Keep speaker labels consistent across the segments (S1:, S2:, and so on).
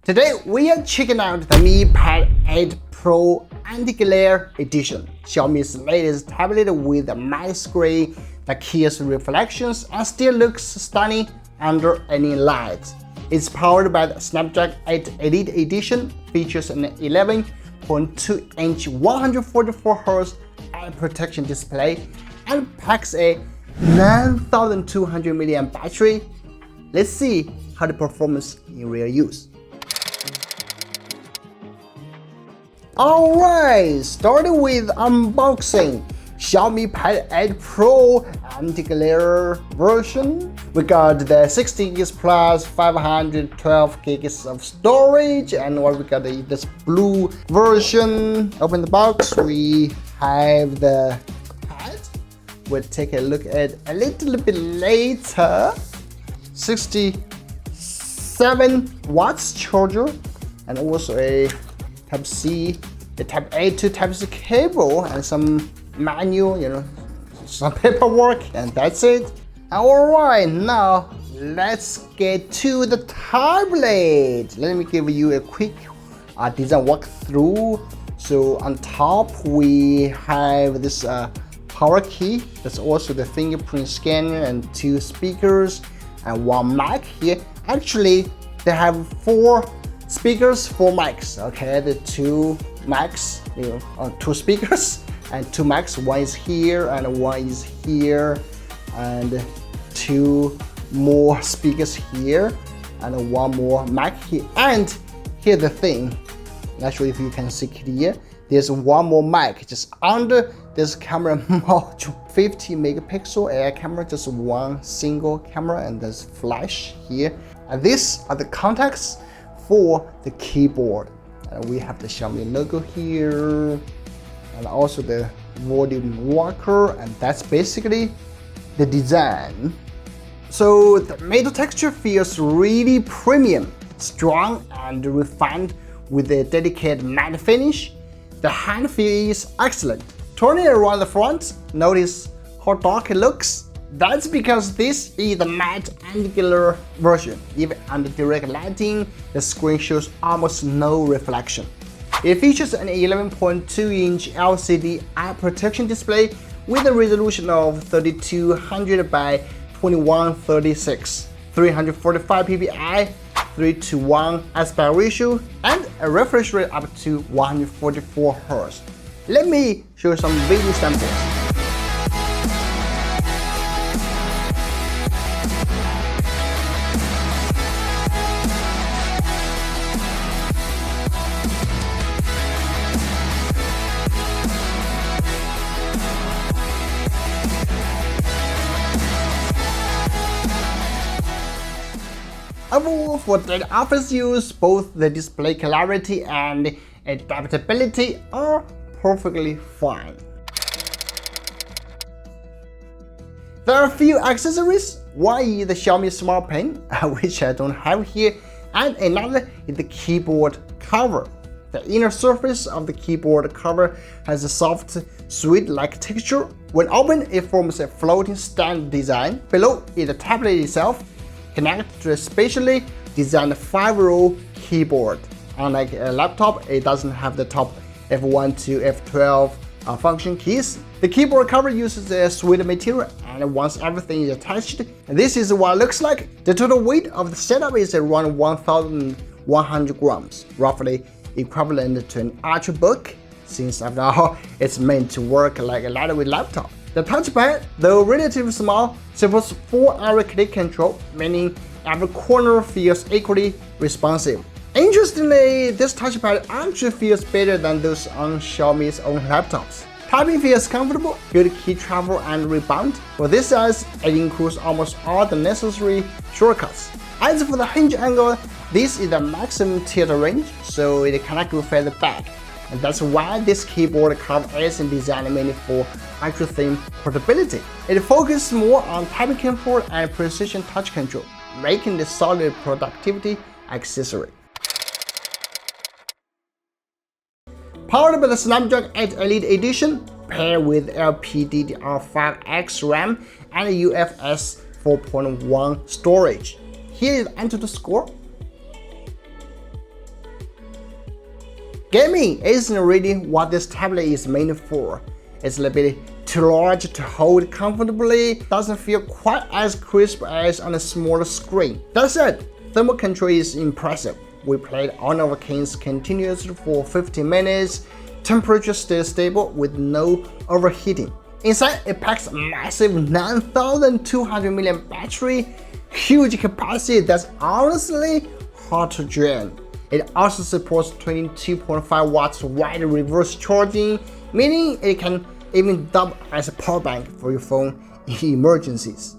S1: Today we are checking out the Mi Pad 8 Pro Anti-Glare Edition, Xiaomi's latest tablet with a matte screen that kills reflections and still looks stunning under any light. It's powered by the Snapdragon 8 Elite Edition, features an 11.2-inch 144Hz eye protection display, and packs a 9200 mAh battery. Let's see how the performance in real use. Alright, starting with unboxing. Xiaomi Pad 8 Pro Anti-Glare version. We got the 16 GB plus 512 GB of storage, and what we got this blue version. Open the box, we have the pad. We'll take a look at a little bit later. 67 watts charger, and also a Type-C, the Type A to Type-C cable, and some manual, some paperwork, and that's it. Alright, now let's get to the tablet. Let me give you a quick design walkthrough. So on top we have this power key. That's also the fingerprint scanner and 2 speakers and 1 mic here. Actually, they have 4 speakers, 4 mics. Okay, the 2 mics, 2 speakers and 2 mics. One is here and one is here, and 2 more speakers here and 1 more mic here. And here's the thing, not sure if you can see it here, there's 1 more mic just under this camera module. 50 megapixel air camera, just 1 single camera, and there's flash here. And these are the contacts for the keyboard. And we have the Xiaomi logo here, and also the volume rocker, and that's basically the design. So the metal texture feels really premium, strong and refined with a dedicated matte finish. The hand feel is excellent. Turning around the front, notice how dark it looks. That's because this is the matte anti-glare version. Even under direct lighting, the screen shows almost no reflection. It features an 11.2-inch LCD eye protection display with a resolution of 3200 by 2136, 345 ppi, 3:1 aspect ratio, and a refresh rate up to 144 Hz. Let me show you some video samples. Overall, for daily office use, both the display clarity and adaptability are perfectly fine. There are a few accessories. One is the Xiaomi Smart Pen, which I don't have here, and another is the keyboard cover. The inner surface of the keyboard cover has a soft, sweet-like texture. When open, it forms a floating stand design. Below is the tablet itself, connected to a specially designed 5-row keyboard. Unlike a laptop, it doesn't have the top F1 to F12 function keys. The keyboard cover uses a suede material, and once everything is attached, this is what it looks like. The total weight of the setup is around 1,100 grams, roughly equivalent to an Ultrabook, since after all, it's meant to work like a lightweight laptop. The touchpad, though relatively small, supports 4-area click control, meaning every corner feels equally responsive. Interestingly, this touchpad actually feels better than those on Xiaomi's own laptops. Typing feels comfortable, good key travel and rebound. For this size, it includes almost all the necessary shortcuts. As for the hinge angle, this is the maximum tilt range, so it cannot go further back. And that's why this keyboard cover isn't designed mainly for ultra-thin portability. It focuses more on typing comfort and precision touch control, making it a solid productivity accessory. Powered by the Snapdragon 8 Elite Edition, paired with LPDDR5X RAM and UFS 4.1 storage. Here is the Antutu score. Gaming isn't really what this tablet is made for. It's a little bit too large to hold comfortably, doesn't feel quite as crisp as on a smaller screen. That said, thermal control is impressive. We played Honor of Kings continuously for 15 minutes, temperature stays stable with no overheating. Inside, it packs a massive 9200 mAh battery, huge capacity that's honestly hard to drain. It also supports 22.5 watts wide reverse charging, meaning it can even double as a power bank for your phone in emergencies.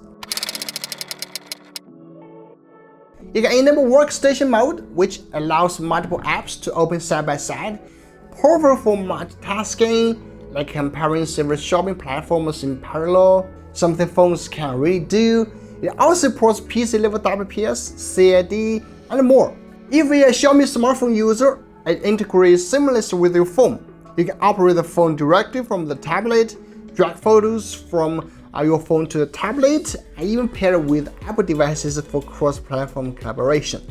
S1: You can enable workstation mode, which allows multiple apps to open side by side, perfect for multitasking, like comparing several shopping platforms in parallel, something phones can really do. It also supports PC level WPS, CAD, and more. If you're a Xiaomi smartphone user, it integrates seamlessly with your phone. You can operate the phone directly from the tablet, drag photos from your phone to the tablet, and even pair it with Apple devices for cross-platform collaboration.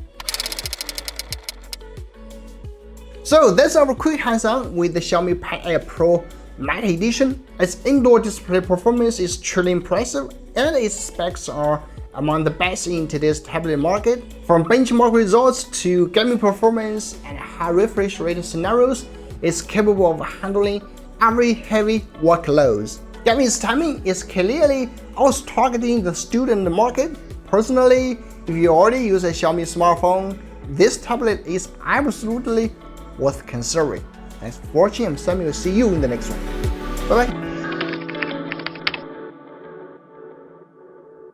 S1: So that's our quick hands-on with the Xiaomi Pad Air Pro Matte Edition. Its indoor display performance is truly impressive, and its specs are among the best in today's tablet market. From benchmark results to gaming performance and high refresh rate scenarios, it's capable of handling every heavy workloads. Given its timing, is clearly also targeting the student market. Personally, if you already use a Xiaomi smartphone, this tablet is absolutely worth considering. Thanks for watching. I'm Samuel. See you in the next one. Bye bye.